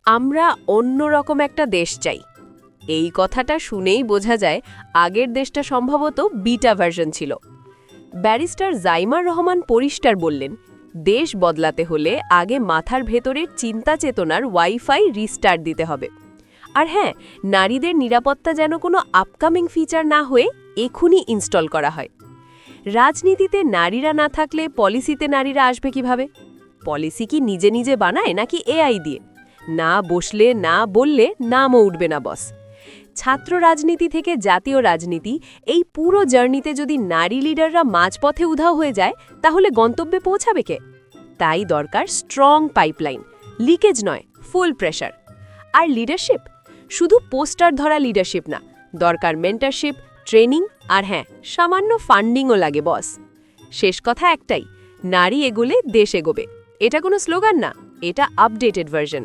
আমরা অন্যরকম একটা দেশ চাই। এই কথাটা শুনেই বোঝা যায় আগের দেশটা সম্ভবত বিটা ভার্সন ছিল। ব্যারিস্টার জাইমার রহমান পরিষ্কার বললেন, দেশ বদলাতে হলে আগে মাথার ভেতরের চিন্তা চেতনার ওয়াইফাই রিস্টার্ট দিতে হবে। আর হ্যাঁ, নারীদের নিরাপত্তা যেন কোনো আপকামিং ফিচার না হয়ে এখনই ইনস্টল করা হয়। রাজনীতিতে নারীরা না থাকলে পলিসিতে নারীরা আসবে কিভাবে? পলিসি কি নিজে নিজে বানায় নাকি এআই দিয়ে? না বসলে, না বললে নামও উঠবে না বস। ছাত্র রাজনীতি থেকে জাতীয় রাজনীতি, এই পুরো জার্নিতে যদি নারী লিডাররা মাঝপথে উধাও হয়ে যায়, তাহলে গন্তব্যে পৌঁছাবে কে? তাই দরকার স্ট্রং পাইপলাইন, লিকেজ নয়, ফুল প্রেশার। আর লিডারশিপ শুধু পোস্টার ধরা লিডারশিপ না, দরকার মেন্টরশিপ, ট্রেনিং, আর হ্যাঁ, সামান্য ফান্ডিংও লাগে বস। শেষ কথা একটাই, নারী এগোলে দেশ এগোবে। এটা কোনো স্লোগান না, এটা আপডেটেড ভার্সন।